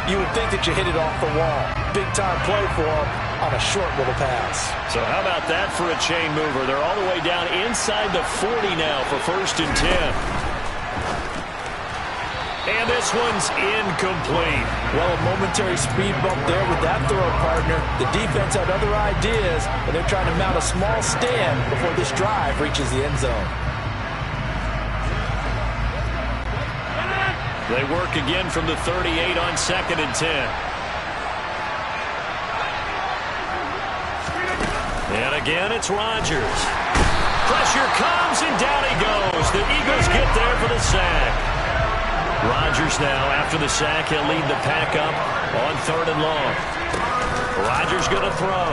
You would think that you hit it off the wall. Big-time play for him on a short little pass. So how about that for a chain mover? They're all the way down inside the 40 now for 1st and 10. And this one's incomplete. Well, a momentary speed bump there with that throw, partner. The defense had other ideas, and they're trying to mount a small stand before this drive reaches the end zone. They work again from the 38 on 2nd and 10. And again, it's Rodgers. Pressure comes, and down he goes. The Eagles get there for the sack. Rodgers now, after the sack, he'll lead the pack up on 3rd and long. Rodgers going to throw.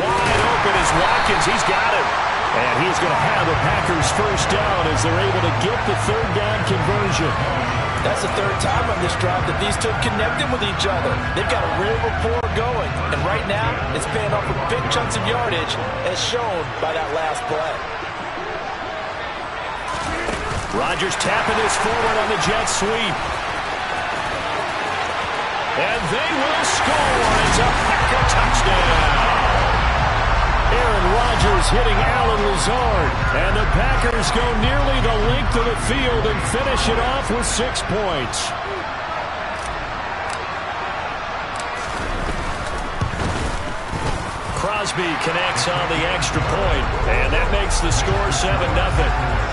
Wide open is Watkins. He's got it. And he's going to have the Packers first down as they're able to get the 3rd down conversion. That's the 3rd time on this drive that these two connected with each other. They've got a real rapport going. And right now, it's paying off with big chunks of yardage, as shown by that last play. Rodgers tapping this forward on the jet sweep. And they will score. It's a Packer touchdown. Aaron Rodgers hitting Allen Lazard. And the Packers go nearly the length of the field and finish it off with 6 points. Crosby connects on the extra point, and that makes the score 7-0.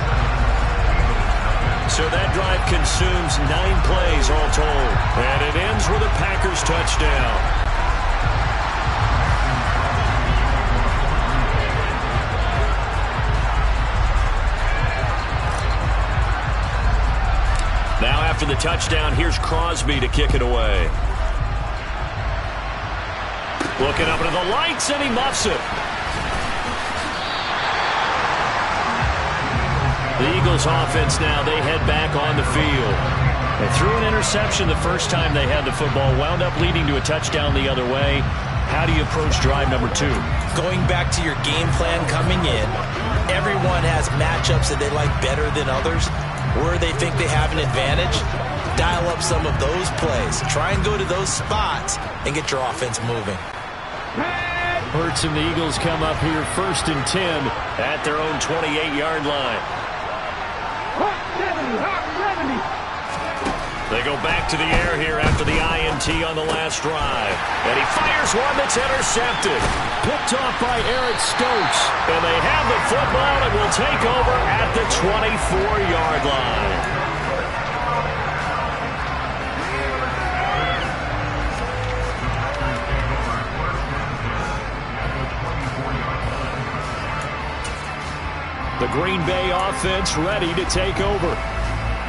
So that drive consumes 9 plays all told. And it ends with a Packers touchdown. Now after the touchdown, here's Crosby to kick it away. Looking up into the lights, and he muffs it. The Eagles offense now, they head back on the field. They threw an interception the first time they had the football, wound up leading to a touchdown the other way. How do you approach drive number 2? Going back to your game plan coming in, everyone has matchups that they like better than others. Where they think they have an advantage, dial up some of those plays. Try and go to those spots and get your offense moving. Hurts and the Eagles come up here 1st and 10 at their own 28-yard line. They go back to the air here after the INT on the last drive. And he fires one that's intercepted. Picked off by Eric Stokes. And they have the football and will take over at the 24-yard line. The Green Bay offense ready to take over.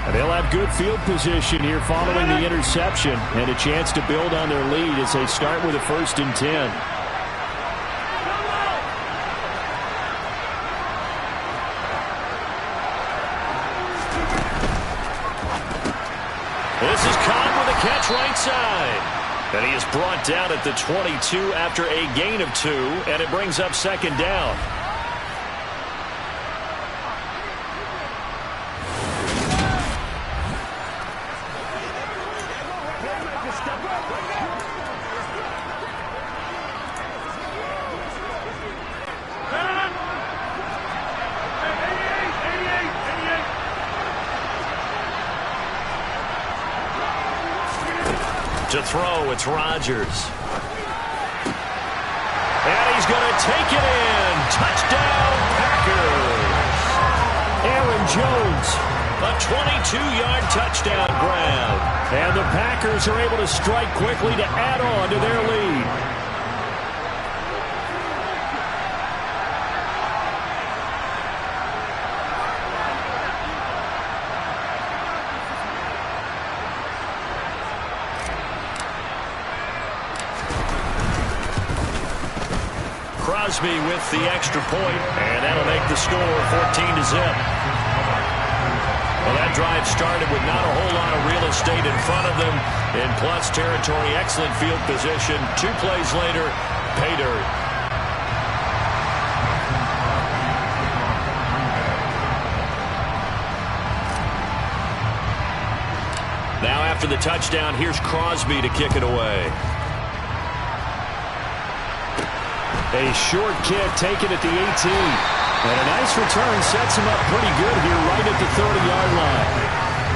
And they'll have good field position here following the interception and a chance to build on their lead as they start with a 1st and 10. This is caught with a catch right side. And he is brought down at the 22 after a gain of 2, and it brings up 2nd down. To throw, it's Rodgers. And he's going to take it in. Touchdown, Packers. Aaron Jones, a 22-yard touchdown grab. And the Packers are able to strike quickly to add on to their lead. Crosby with the extra point, and that'll make the score 14-0. Well, that drive started with not a whole lot of real estate in front of them. In plus territory, excellent field position. 2 plays later, pay dirt. Now after the touchdown, here's Crosby to kick it away. A short kick taken at the 18. And a nice return sets him up pretty good here right at the 30-yard line.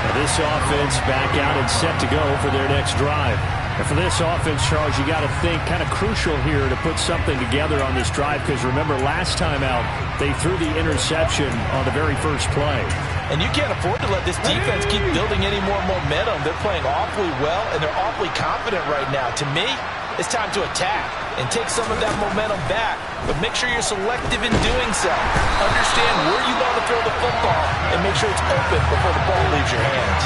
Now this offense back out and set to go for their next drive. And for this offense, Charles, you got to think kind of crucial here to put something together on this drive, because remember last time out they threw the interception on the very first play. And you can't afford to let this defense keep building any more momentum. They're playing awfully well, and they're awfully confident right now. To me, it's time to attack and take some of that momentum back, but make sure you're selective in doing so. Understand where you want to throw the football and make sure it's open before the ball leaves your hands.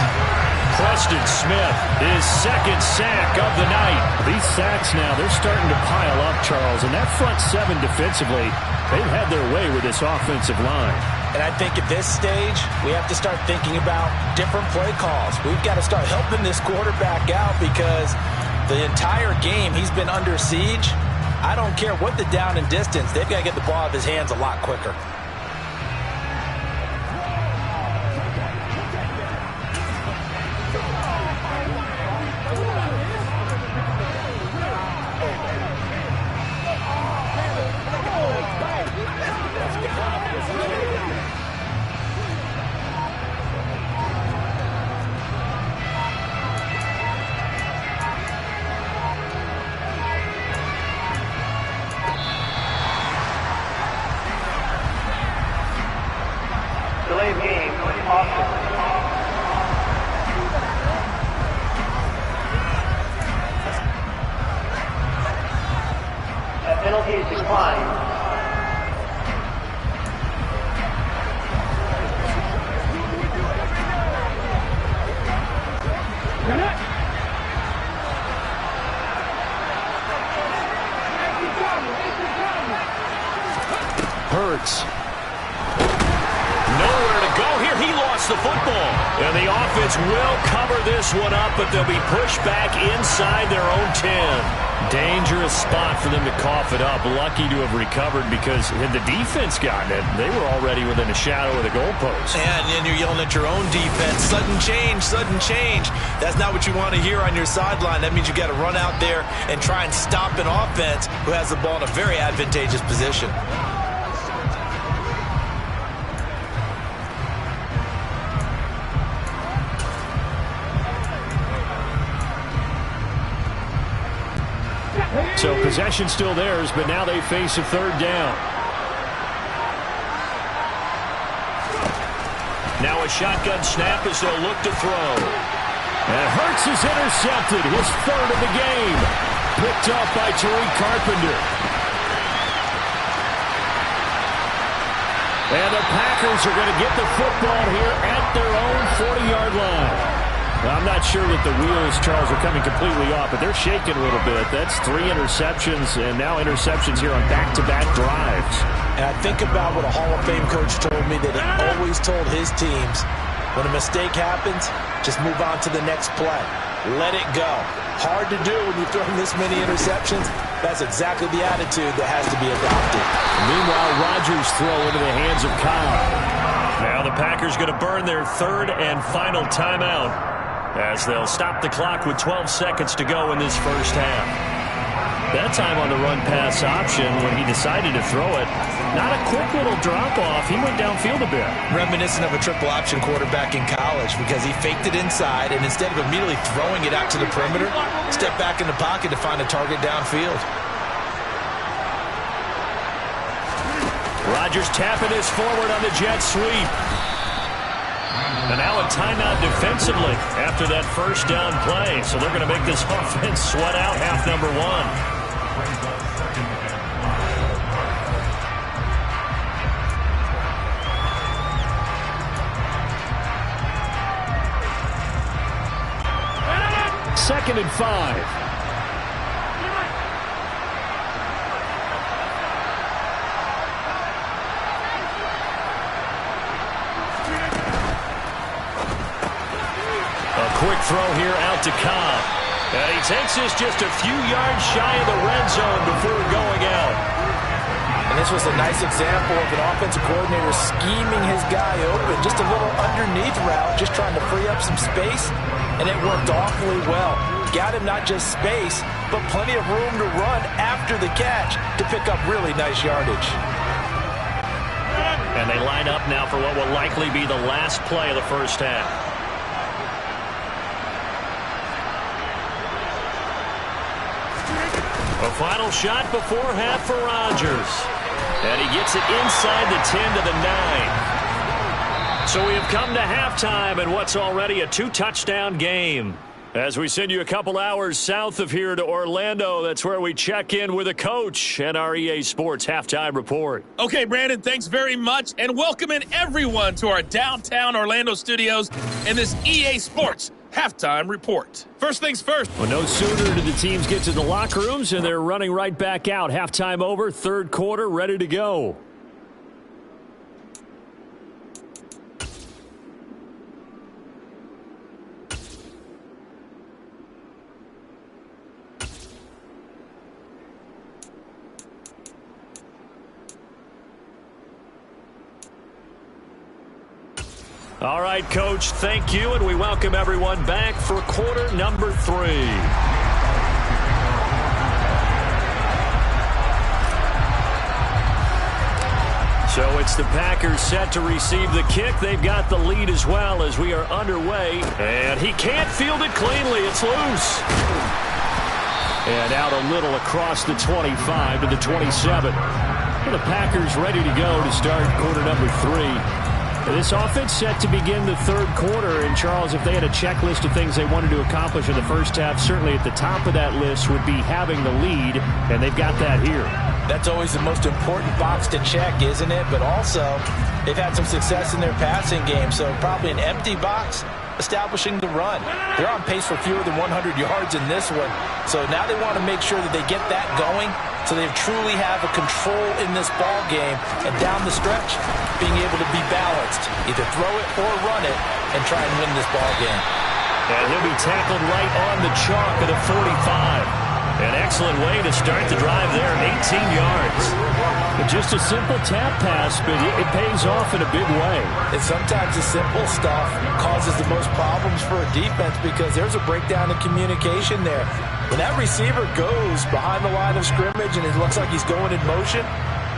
Preston Smith, his second sack of the night. These sacks now, they're starting to pile up, Charles, and that front seven defensively, they've had their way with this offensive line. And I think at this stage, we have to start thinking about different play calls. We've got to start helping this quarterback out, because the entire game he's been under siege. I don't care what the down and distance, they've got to get the ball out of his hands a lot quicker. Delayed game, Austin. Penalties declined. Hurts. Nowhere to go here. He lost the football. And the offense will cover this one up, but they'll be pushed back inside their own 10. Dangerous spot for them to cough it up. Lucky to have recovered, because had the defense gotten it, they were already within a shadow of the goalpost. And you're yelling at your own defense. Sudden change, sudden change. That's not what you want to hear on your sideline. That means you got to run out there and try and stop an offense who has the ball in a very advantageous position. So possession still theirs, but now they face a third down. Now a shotgun snap as they'll look to throw. And Hurts is intercepted, his third of the game. Picked up by Tariq Carpenter. And the Packers are going to get the football here at their own 40-yard line. I'm not sure that the wheels, Charles, are coming completely off, but they're shaking a little bit. That's 3 interceptions, and now interceptions here on back-to-back drives. And I think about what a Hall of Fame coach told me, that he always told his teams, when a mistake happens, just move on to the next play. Let it go. Hard to do when you've thrown this many interceptions. That's exactly the attitude that has to be adopted. Meanwhile, Rodgers throw into the hands of Cobb. Now the Packers going to burn their third and final timeout, as they'll stop the clock with 12 seconds to go in this first half. That time on the run-pass option, when he decided to throw it, not a quick little drop-off. He went downfield a bit. Reminiscent of a triple-option quarterback in college, because he faked it inside, and instead of immediately throwing it out to the perimeter, stepped back in the pocket to find a target downfield. Rodgers tapping this forward on the jet sweep. And now a timeout defensively after that first down play. So they're going to make this offense sweat out half number one. Second and 5. Quick throw here out to Cobb. And he takes this just a few yards shy of the red zone before going out. And this was a nice example of an offensive coordinator scheming his guy open. Just a little underneath route, just trying to free up some space, and it worked awfully well. Got him not just space, but plenty of room to run after the catch to pick up really nice yardage. And they line up now for what will likely be the last play of the first half. A final shot before half for Rodgers. And he gets it inside the 10 to the 9. So we have come to halftime in what's already a 2-touchdown game. As we send you a couple hours south of here to Orlando, that's where we check in with a coach and our EA Sports Halftime Report. Okay, Brandon, thanks very much, and welcome in everyone to our downtown Orlando studios and this EA Sports Halftime Report. First things first. Well, no sooner did the teams get to the locker rooms, and they're running right back out. Halftime over, third quarter, ready to go. All right, Coach, thank you, and we welcome everyone back for quarter number 3. So it's the Packers set to receive the kick. They've got the lead as well as we are underway, and he can't field it cleanly. It's loose. And out a little across the 25 to the 27. The Packers ready to go to start quarter number 3. This offense set to begin the third quarter, and Charles, if they had a checklist of things they wanted to accomplish in the first half, certainly at the top of that list would be having the lead, and they've got that here. That's always the most important box to check, isn't it? But also, they've had some success in their passing game, so probably an empty box establishing the run. They're on pace for fewer than 100 yards in this one, so now they want to make sure that they get that going so they truly have a control in this ball game, and down the stretch, being able to be balanced, either throw it or run it, and try and win this ball game. And he'll be tackled right on the chalk at the 45. An excellent way to start the drive there, 18 yards. Just a simple tap pass, but it pays off in a big way. And sometimes the simple stuff causes the most problems for a defense because there's a breakdown in communication there. When that receiver goes behind the line of scrimmage and it looks like he's going in motion,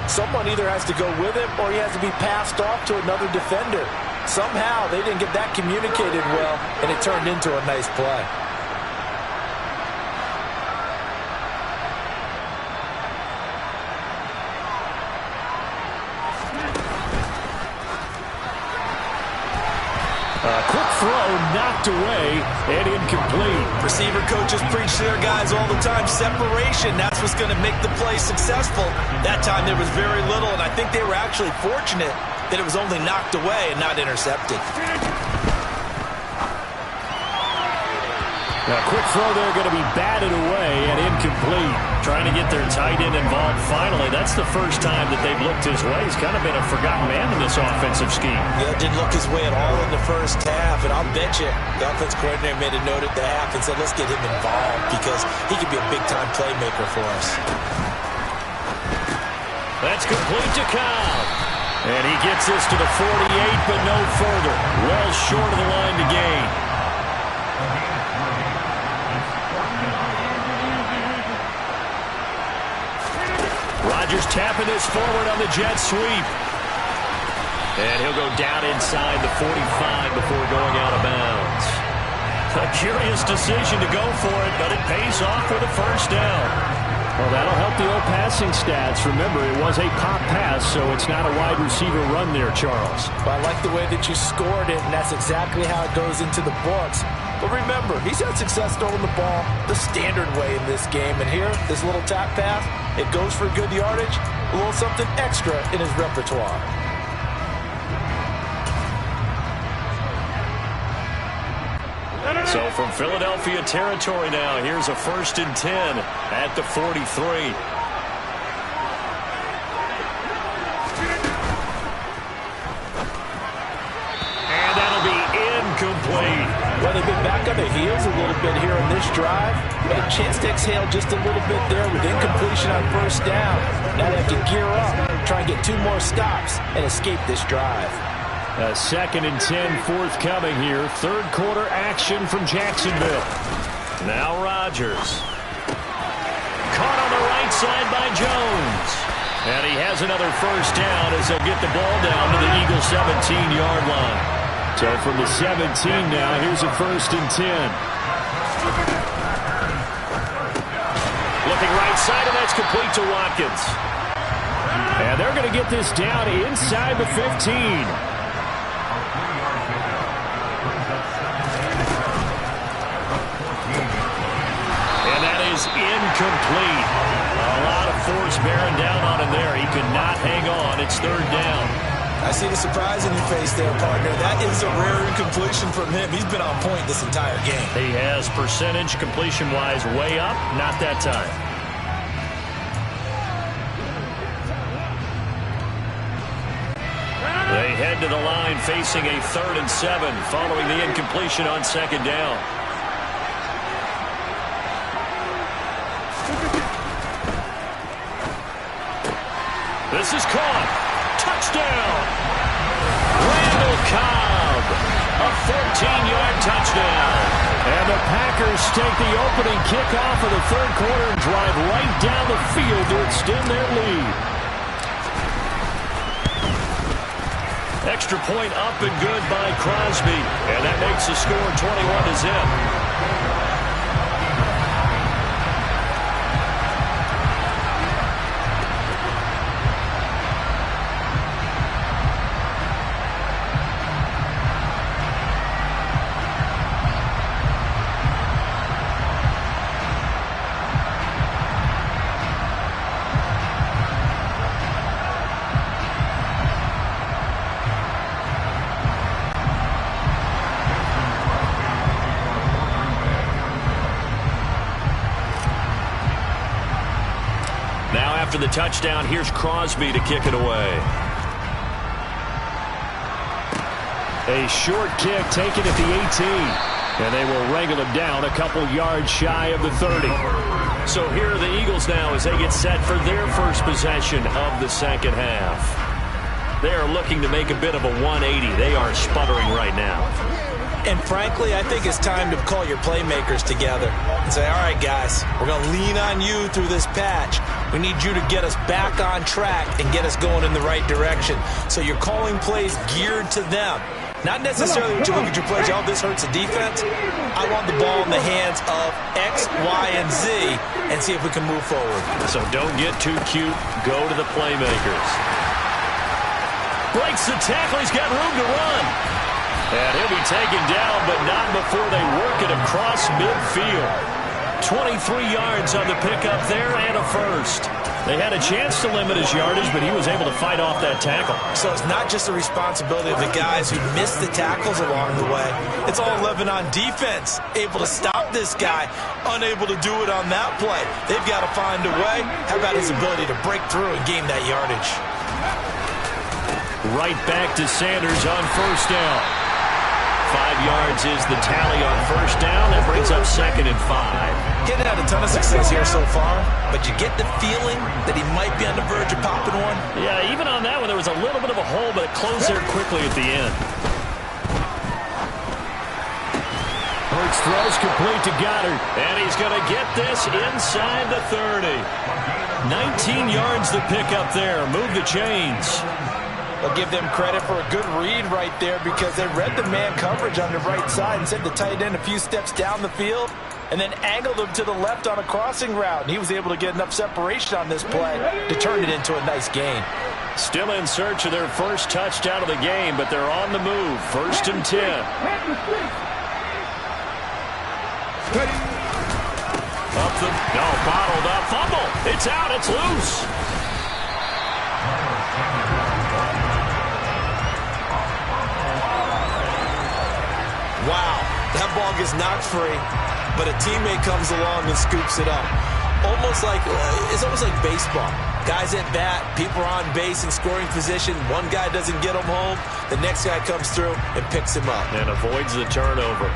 someone either has to go with him or he has to be passed off to another defender. Somehow they didn't get that communicated well, and it turned into a nice play. Quick throw knocked away and incomplete. Receiver coaches preach to their guys all the time. Separation, that's what's going to make the play successful. That time there was very little, and I think they were actually fortunate that it was only knocked away and not intercepted. A quick throw there going to be batted away and incomplete. Trying to get their tight end involved finally. That's the first time that they've looked his way. He's kind of been a forgotten man in this offensive scheme. Yeah, didn't look his way at all in the first half, and I'll bet you the offense coordinator made a note at the half and said, let's get him involved because he could be a big-time playmaker for us. That's complete to Cobb. And he gets this to the 48, but no further. Well short of the line to gain. Rodgers tapping this forward on the jet sweep. And he'll go down inside the 45 before going out of bounds. A curious decision to go for it, but it pays off with a first down. Well, that'll help the old passing stats. Remember, it was a pop pass, so it's not a wide receiver run there, Charles. Well, I like the way that you scored it, and that's exactly how it goes into the books. But remember, he's had success throwing the ball the standard way in this game. And here, this little tap pass, it goes for good yardage, a little something extra in his repertoire. So from Philadelphia territory now, here's a 1st and 10 at the 43. And that'll be incomplete. Well, they've been back on the heels feels a little bit here on this drive, but a chance to exhale just a little bit there with incompletion on first down. Now they have to gear up, try and get 2 more stops, and escape this drive. A 2nd and 10 forthcoming here. Third quarter action from Jacksonville. Now Rodgers. Caught on the right side by Jones. And he has another first down as they'll get the ball down to the Eagles' 17-yard line. So from the 17 now, here's a 1st and 10. Looking right side, and that's complete to Watkins. And they're going to get this down inside the 15. And that is incomplete. A lot of force bearing down on him there. He could not hang on. It's 3rd down. I see the surprise in your face there, partner. That is a rare incompletion from him. He's been on point this entire game. He has percentage completion-wise way up. Not that time. They head to the line facing a 3rd and 7 following the incompletion on 2nd down. This is caught. Touchdown! Randall Cobb, a 14-yard touchdown. And the Packers take the opening kickoff of the 3rd quarter and drive right down the field to extend their lead. Extra point up and good by Crosby. And that makes the score 21-0. After the touchdown, here's Crosby to kick it away. A short kick taken at the 18. And they will wrangle him down a couple yards shy of the 30. So here are the Eagles now as they get set for their first possession of the 2nd half. They are looking to make a bit of a 180. They are sputtering right now. And frankly, I think it's time to call your playmakers together and say, all right, guys, we're going to lean on you through this patch. We need you to get us back on track and get us going in the right direction. So you're calling plays geared to them. Not necessarily when you look at your plays, oh, this hurts the defense. I want the ball in the hands of X, Y, and Z and see if we can move forward. So don't get too cute. Go to the playmakers. Breaks the tackle. He's got room to run. And he'll be taken down, but not before they work it across midfield. 23 yards on the pickup there and a first. They had a chance to limit his yardage, but he was able to fight off that tackle. So it's not just the responsibility of the guys who missed the tackles along the way. It's all 11 on defense, able to stop this guy, unable to do it on that play. They've got to find a way. How about his ability to break through and gain that yardage? Right back to Sanders on first down. 5 yards is the tally on first down. That brings up 2nd and 5. Getting had a ton of success here so far, but you get the feeling that he might be on the verge of popping one. Yeah, even on that one, there was a little bit of a hole, but it closed there quickly at the end. Hurts throws complete to Goddard, and he's going to get this inside the 30. 19 yards to pick up there. Move the chains. I'll give them credit for a good read right there because they read the man coverage on the right side and sent the tight end a few steps down the field and then angled him to the left on a crossing route. And he was able to get enough separation on this play to turn it into a nice gain. Still in search of their first touchdown of the game, but they're on the move. 1st and 10. Bottled up. Fumble. It's out. It's loose. Wow, that ball gets knocked free, but a teammate comes along and scoops it up. It's almost like baseball. Guys at bat, people are on base in scoring position. One guy doesn't get him home. The next guy comes through and picks him up. And avoids the turnover.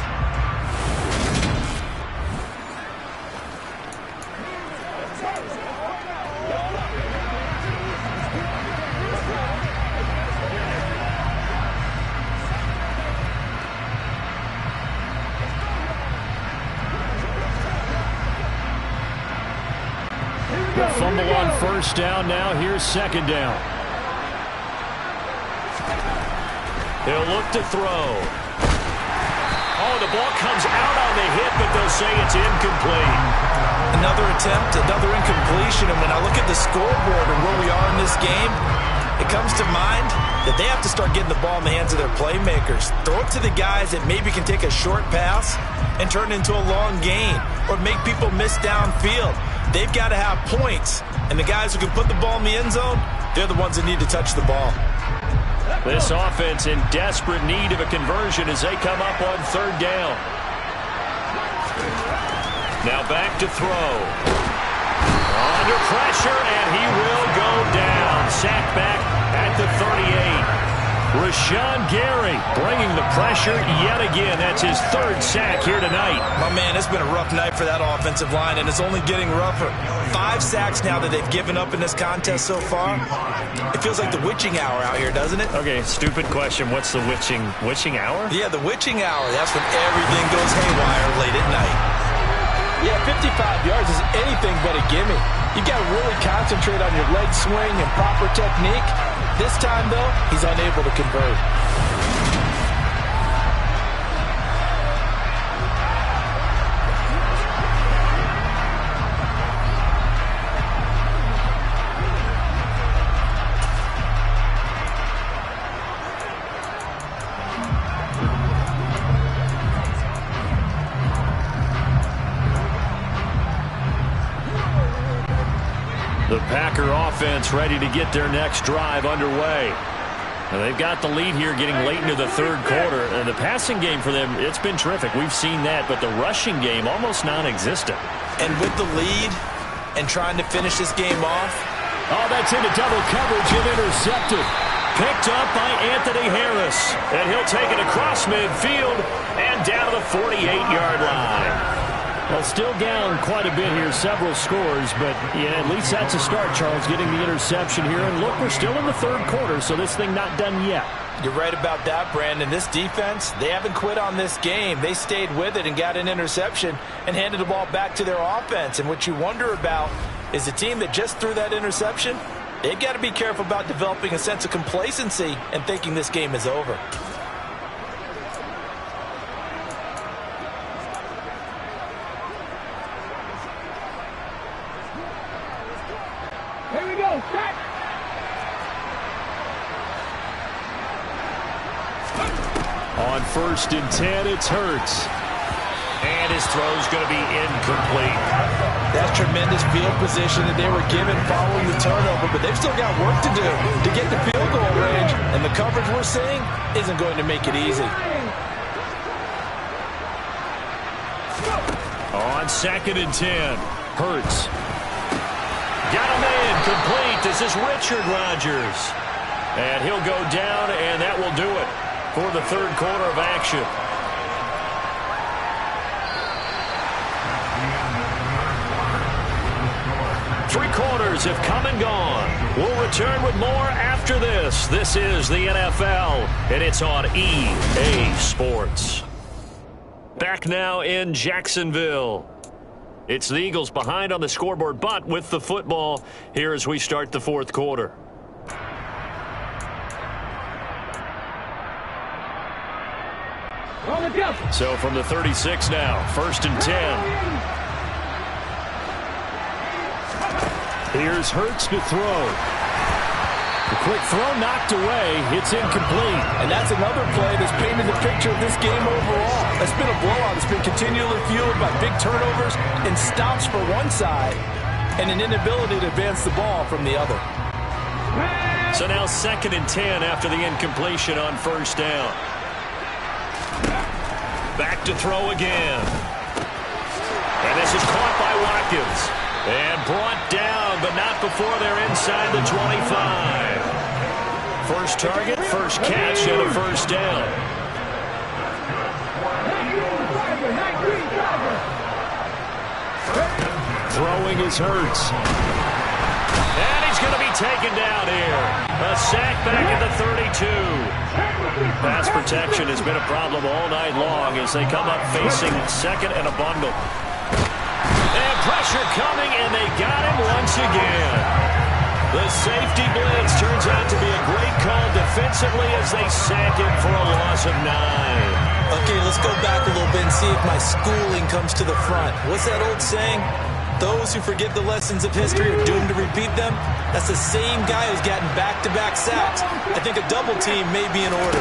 The fumble on first down. Now here's second down. He'll look to throw. Oh, the ball comes out on the hit, but they'll say it's incomplete. Another attempt, another incompletion. And when I look at the scoreboard and where we are in this game, it comes to mind that they have to start getting the ball in the hands of their playmakers. Throw it to the guys that maybe can take a short pass and turn it into a long gain or make people miss downfield. They've got to have points. And the guys who can put the ball in the end zone, they're the ones that need to touch the ball. This offense in desperate need of a conversion as they come up on third down. Now back to throw. Under pressure, and he will go down. Sacked back at the 38. Rashawn Gary bringing the pressure yet again. That's his third sack here tonight. My man, it's been a rough night for that offensive line, and it's only getting rougher. 5 sacks now that they've given up in this contest so far. It feels like the witching hour out here, doesn't it? Okay, stupid question. What's the witching hour? Yeah, the witching hour. That's when everything goes haywire late at night. Yeah, 55 yards is anything but a gimme. You got to really concentrate on your leg swing and proper technique. This time, though, he's unable to convert. The Packer offense ready to get their next drive underway. Now they've got the lead here getting late into the third quarter. And the passing game for them, it's been terrific. We've seen that, but the rushing game almost non-existent. And with the lead and trying to finish this game off. Oh, that's into double coverage and intercepted. Picked up by Anthony Harris. And he'll take it across midfield and down to the 48-yard line. Well, still down quite a bit here, several scores, but yeah, at least that's a start, Charles, getting the interception here. And look, we're still in the third quarter, so this thing not done yet. You're right about that, Brandon. This defense, they haven't quit on this game. They stayed with it and got an interception and handed the ball back to their offense. And what you wonder about is the team that just threw that interception, they've got to be careful about developing a sense of complacency and thinking this game is over. Here we go, set! On 1st and 10, it's Hurts. And his throw's going to be incomplete. That's tremendous field position that they were given following the turnover, but they've still got work to do to get the field goal range, and the coverage we're seeing isn't going to make it easy. On 2nd and 10, Hurts. Got him in, complete. This is Richard Rodgers. And he'll go down, and that will do it for the third quarter of action. Three quarters have come and gone. We'll return with more after this. This is the NFL, and it's on EA Sports. Back now in Jacksonville. It's the Eagles behind on the scoreboard, but with the football here as we start the fourth quarter. So from the 36 now, 1st and 10. Here's Hurts to throw. The quick throw knocked away. It's incomplete. And that's another play that's painted the picture of this game overall. It's been a blowout. It's been continually fueled by big turnovers and stops for one side and an inability to advance the ball from the other. So now 2nd and 10 after the incompletion on 1st down. Back to throw again. And this is caught by Watkins. And brought down, but not before they're inside the 25. First target, first catch, and a 1st down. Throwing is Hurts. And he's going to be taken down here. A sack back at the 32. Pass protection has been a problem all night long as they come up facing 2nd and a bundle. And pressure coming, and they got him once again. The safety blitz turns out to be a great call defensively as they sack him for a loss of 9. Okay, let's go back a little bit and see if my schooling comes to the front. What's that old saying? Those who forget the lessons of history are doomed to repeat them. That's the same guy who's gotten back-to-back sacks. I think a double team may be in order.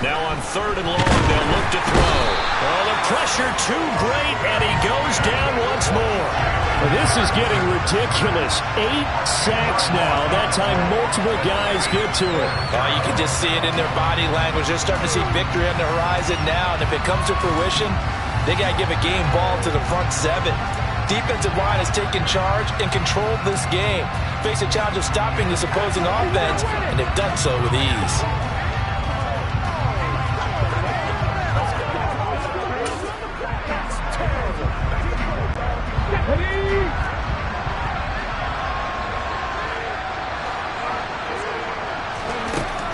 Now on 3rd and long, they'll look to throw. Oh, the pressure too great, and he goes down once more. Well, this is getting ridiculous. 8 sacks now. That time multiple guys get to it. You can just see it in their body language. They're starting to see victory on the horizon now, and if it comes to fruition, they got to give a game ball to the front 7. Defensive line has taken charge and controlled this game. Face a challenge of stopping this opposing offense, and they've done so with ease.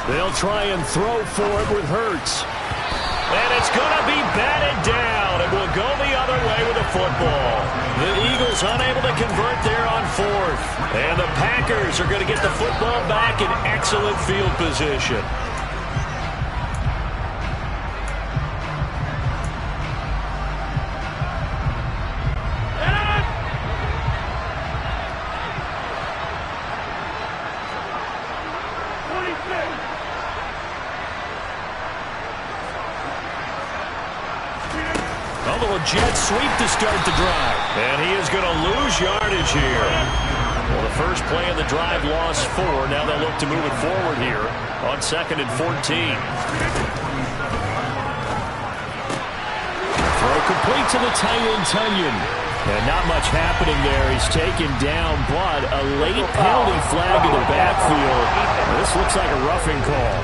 They'll try and throw for it with Hurts. And it's going to be batted down, and will go the other way with the football. The Eagles unable to convert there on 4th. And the Packers are going to get the football back in excellent field position. A little jet sweep to start the drive. And he is going to lose yardage here. Well, the first play of the drive lost 4. Now they'll look to move it forward here on 2nd and 14. Throw complete to the tight end, Tunyon. And not much happening there. He's taken down, but a late penalty flag in the backfield. This looks like a roughing call.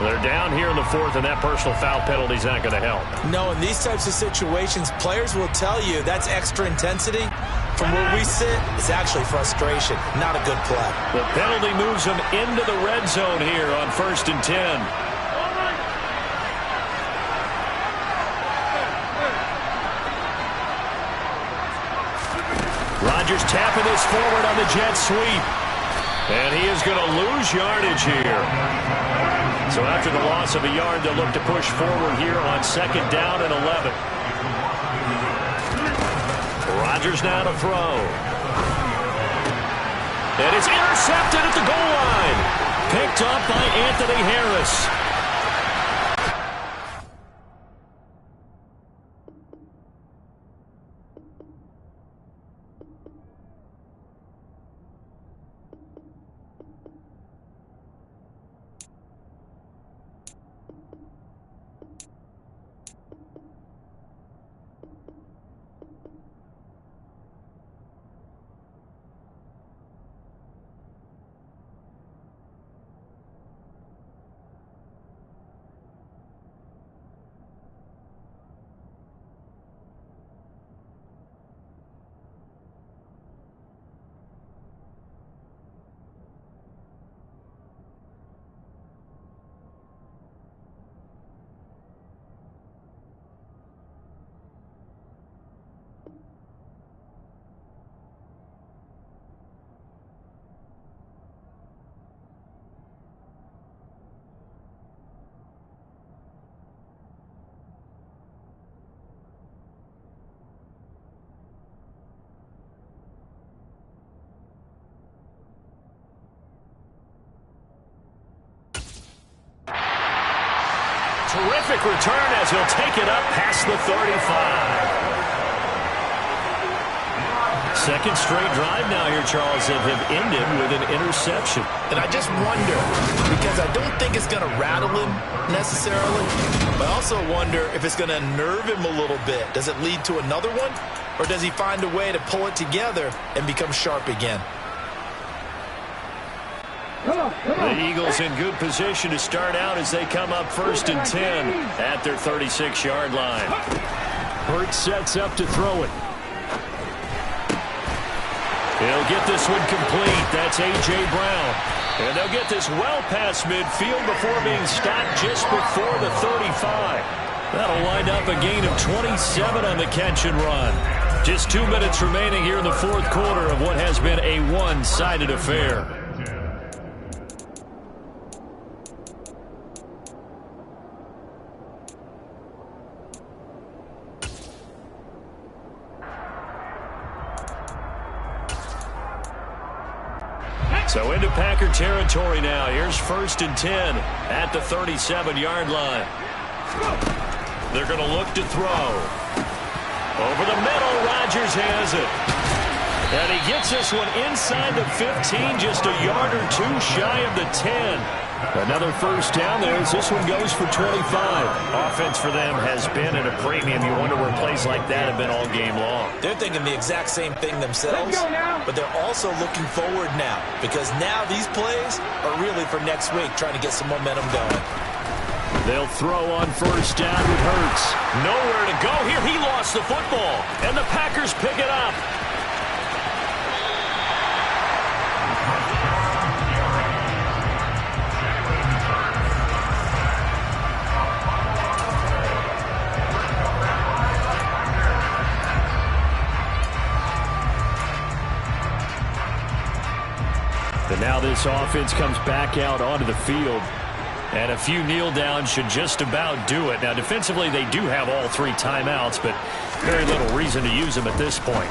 They're down here in the 4th, and that personal foul penalty is not going to help. No, in these types of situations, players will tell you that's extra intensity. From where we sit, it's actually frustration, not a good play. The penalty moves them into the red zone here on 1st and 10. Rodgers tapping this forward on the jet sweep. And he is going to lose yardage here. So after the loss of a yard, they'll look to push forward here on 2nd down and 11. Rodgers now to throw. And it's intercepted at the goal line. Picked up by Anthony Harris. Terrific return as he'll take it up past the 35. Second straight drive now here, Charles, that have ended with an interception. And I just wonder, because I don't think it's going to rattle him necessarily, but I also wonder if it's going to nerve him a little bit. Does it lead to another one, or does he find a way to pull it together and become sharp again? The Eagles in good position to start out as they come up 1st and 10 at their 36-yard line. Hurts sets up to throw it. He'll get this one complete. That's A.J. Brown. And they'll get this well past midfield before being stopped just before the 35. That'll wind up a gain of 27 on the catch and run. Just 2 minutes remaining here in the fourth quarter of what has been a one-sided affair. So into Packer territory now. Here's 1st and 10 at the 37-yard line. They're going to look to throw. Over the middle, Rodgers has it. And he gets this one inside the 15, just a yard or two shy of the 10. Another first down there as this one goes for 25. Offense for them has been at a premium. You wonder where plays like that have been all game long. They're thinking the exact same thing themselves, but they're also looking forward now because now these plays are really for next week, trying to get some momentum going. They'll throw on first down with Hurts. Nowhere to go here. He lost the football, and the Packers pick it up. And now this offense comes back out onto the field. And a few kneel downs should just about do it. Now, defensively, they do have all 3 timeouts, but very little reason to use them at this point.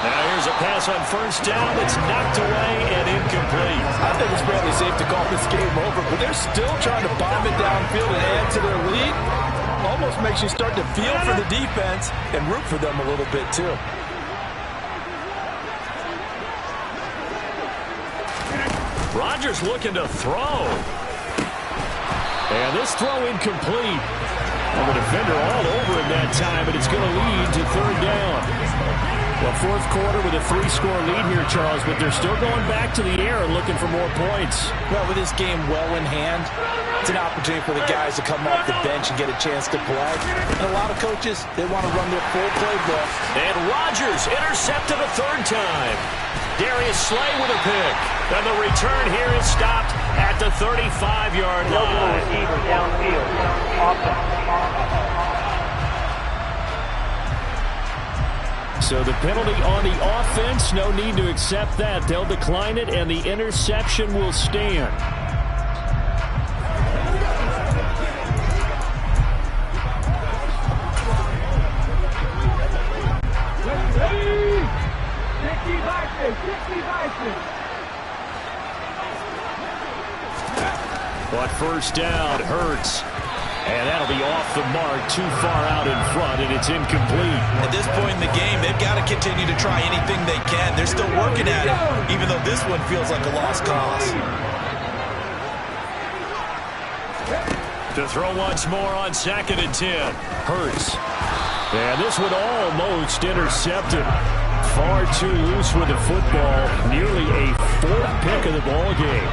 Now, here's a pass on first down. It's knocked away and incomplete. I think it's fairly safe to call this game over, but they're still trying to bomb it downfield and add to their lead. Almost makes you start to feel for the defense and root for them a little bit, too. Rodgers looking to throw. And this throw incomplete. And the defender all over him that time, but it's going to lead to 3rd down. Well, fourth quarter with a 3-score lead here, Charles, but they're still going back to the air and looking for more points. Well, with this game well in hand, it's an opportunity for the guys to come off the bench and get a chance to play. And a lot of coaches, they want to run their full playbook. And Rodgers intercepted a 3rd time. Darius Slay with a pick. And the return here is stopped at the 35-yard No line. receiver downfield. So the penalty on the offense, no need to accept that. They'll decline it, and the interception will stand. But first down, Hurts. And that'll be off the mark, too far out in front, and it's incomplete. At this point in the game, they've got to continue to try anything they can. They're still working at it, even though this one feels like a lost cause. To throw once more on 2nd and 10. Hurts. And this one almost intercepted. Far too loose with the football. Nearly a 4th pick of the ball game.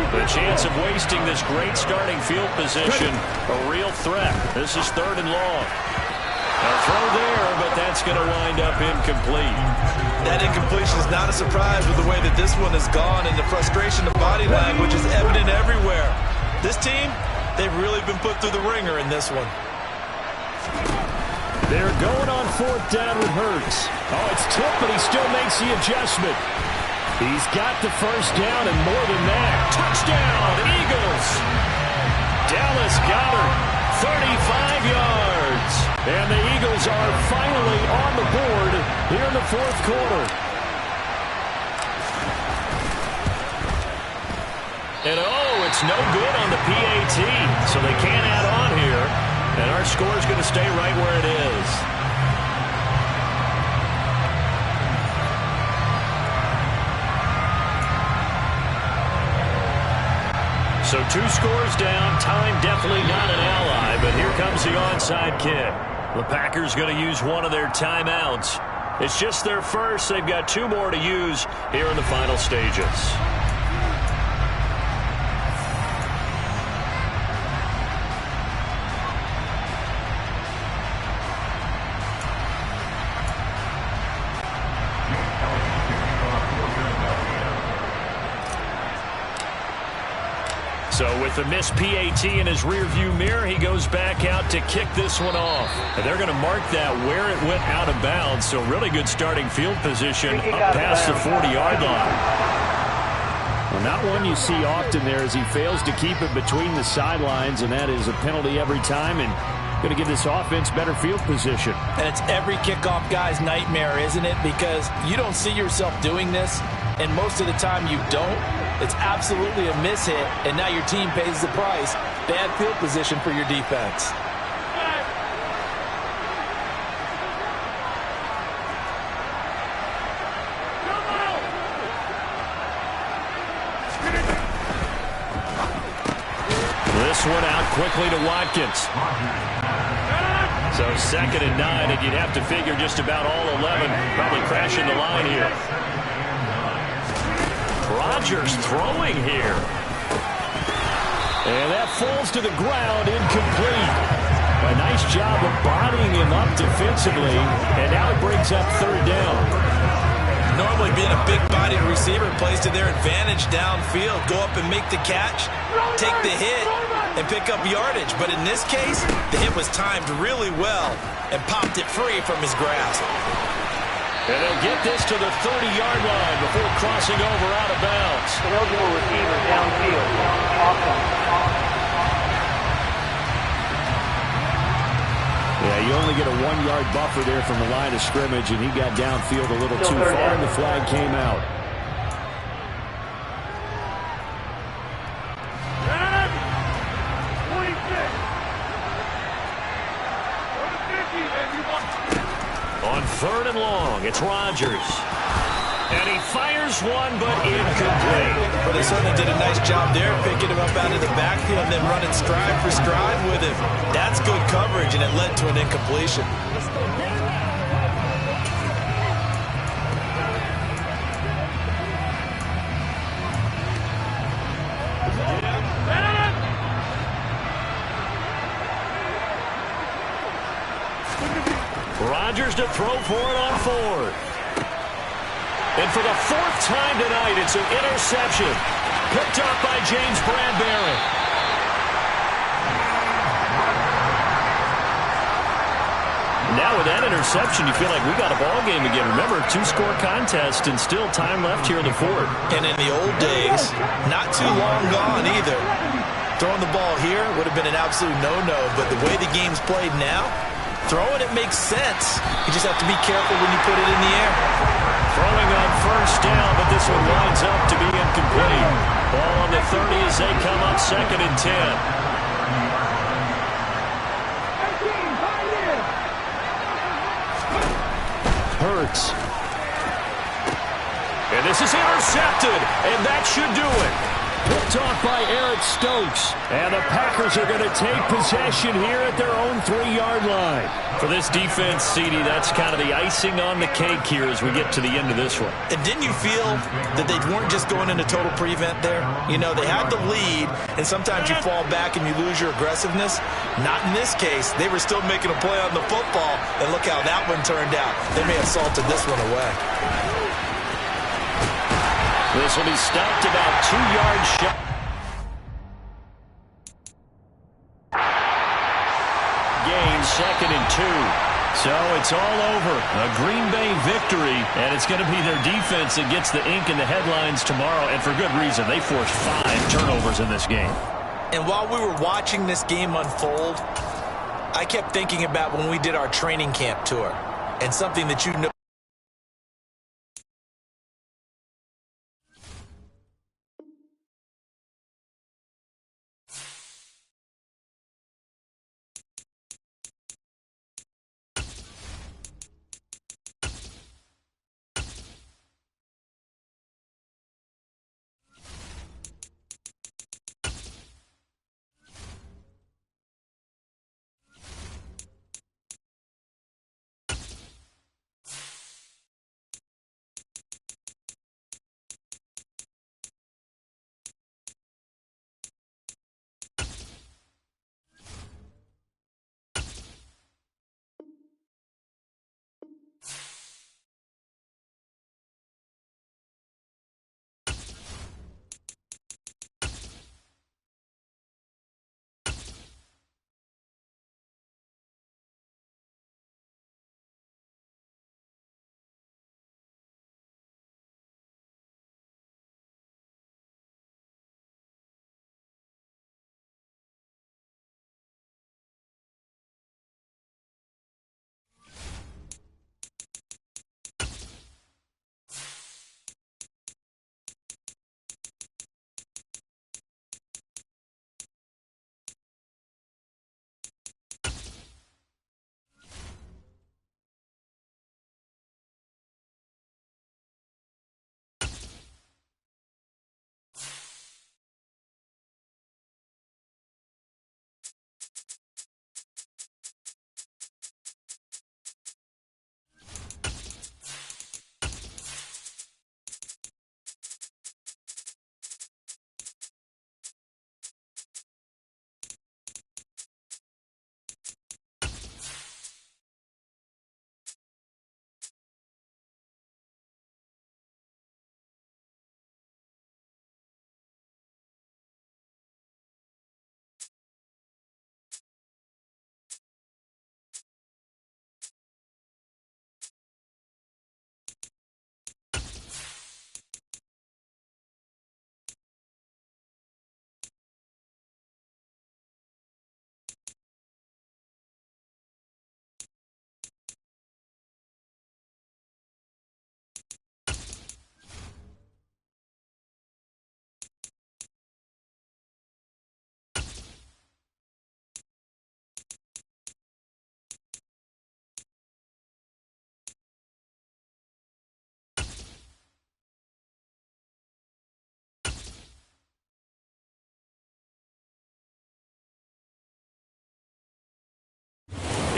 The chance of wasting this great starting field position, a real threat. This is 3rd and long. A throw there, but that's going to wind up incomplete. That incompletion is not a surprise with the way that this one has gone, and the frustration of body language is evident everywhere. This team, they've really been put through the ringer in this one. They're going on 4th down with Hurts. Oh, it's tipped, but he still makes the adjustment. He's got the first down and more than that. Touchdown, Eagles. Dallas Goedert, 35 yards. And the Eagles are finally on the board here in the fourth quarter. And oh, it's no good on the PAT, so they can't add on here. And our score is going to stay right where it is. So 2 scores down. Time definitely not an ally, but here comes the onside kick. The Packers going to use one of their timeouts. It's just their first. They've got 2 more to use here in the final stages. So with the missed PAT in his rearview mirror, he goes back out to kick this one off. And they're going to mark that where it went out of bounds. So really good starting field position up past the 40-yard line. Well, not one you see often there as he fails to keep it between the sidelines, and that is a penalty every time, and going to give this offense better field position. And it's every kickoff guy's nightmare, isn't it? Because you don't see yourself doing this, and most of the time you don't. It's absolutely a mishit, and now your team pays the price. Bad field position for your defense. This one out quickly to Watkins. So 2nd and 9, and you'd have to figure just about all 11 probably crashing the line here. Rodgers throwing here. And that falls to the ground, incomplete. A nice job of bodying him up defensively, and now it brings up 3rd down. Normally being a big-bodied receiver plays to their advantage downfield. Go up and make the catch, take the hit, and pick up yardage. But in this case, the hit was timed really well and popped it free from his grasp. And they'll get this to the 30-yard line before crossing over out of bounds. Eligible receiver downfield. Awesome. Yeah, you only get a 1-yard buffer there from the line of scrimmage, and he got downfield a little too far, and the flag came out. On 3rd and long, it's Rodgers. And he fires one, but incomplete. But they certainly did a nice job there, picking him up out of the backfield and then running stride for stride with him. That's good coverage, and it led to an incompletion. Rodgers to throw for it on 4th. And for the 4th time tonight, it's an interception. Picked up by James Bradbury. Now with that interception, you feel like we got a ball game again. Remember, 2-score contest and still time left here in the 4th. And in the old days, not too long gone either. Throwing the ball here would have been an absolute no-no, but the way the game's played now, throwing it makes sense. You just have to be careful when you put it in the air. Throwing on 1st down, but this one winds up to be incomplete. Ball on the 30 as they come up 2nd and 10. Hurts. And this is intercepted, and that should do it. Picked off by Eric Stokes. And the Packers are going to take possession here at their own 3-yard line. For this defense, CD, that's kind of the icing on the cake here as we get to the end of this one. And didn't you feel that they weren't just going into total prevent there? You know, they had the lead, and sometimes you fall back and you lose your aggressiveness. Not in this case. They were still making a play on the football, and look how that one turned out. They may have salted this one away. This will be stopped about 2 yards short. Gain 2nd and 2. So it's all over. A Green Bay victory, and it's going to be their defense that gets the ink in the headlines tomorrow, and for good reason. They forced 5 turnovers in this game. And while we were watching this game unfold, I kept thinking about when we did our training camp tour, and something that you know.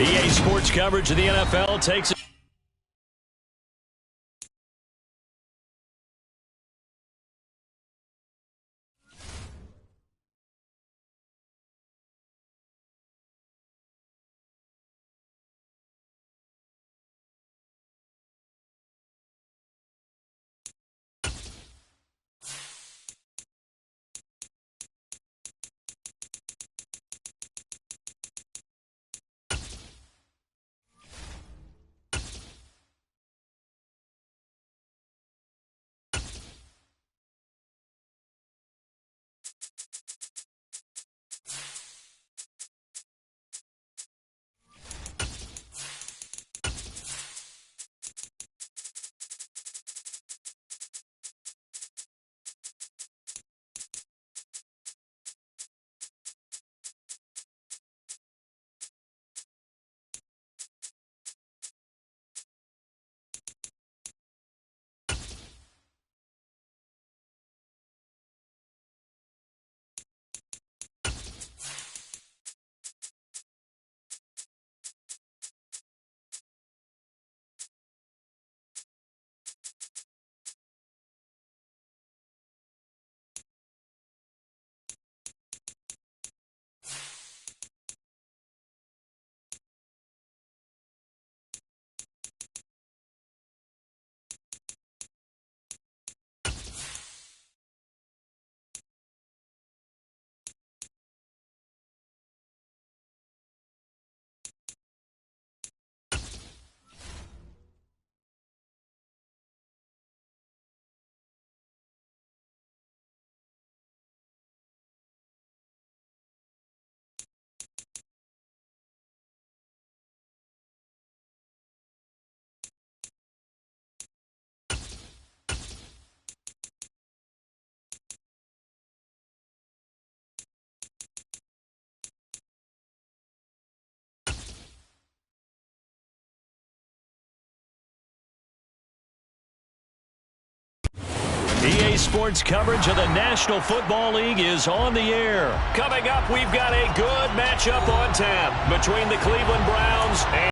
EA Sports coverage of the NFL takes it. EA Sports coverage of the National Football League is on the air. Coming up, we've got a good matchup on tap between the Cleveland Browns and